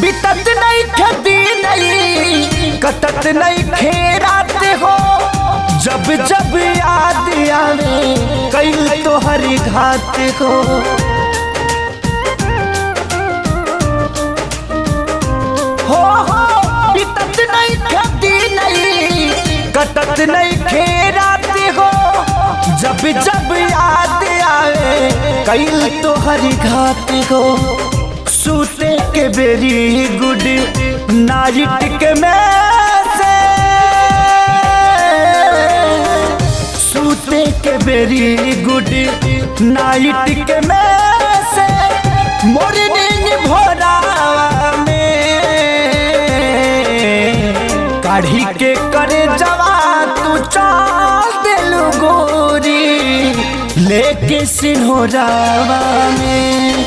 बीतत नहीं खेती नहीं कटत नहीं खेरात हो। जब जब याद आवे कई तो हरी घात हो। बीतत नहीं खेती नहीं कटत नहीं खेरात हो। जब जब याद आवे कई तो हरी घात हो। सूते के बेरी गुड नाइट के में से सूते के बेरी गुड नाइट के में से मॉर्निंग भोरावा में काढ़ी के करे जवा तू चाल दिलु गोरी लेके सिंहोरावा में।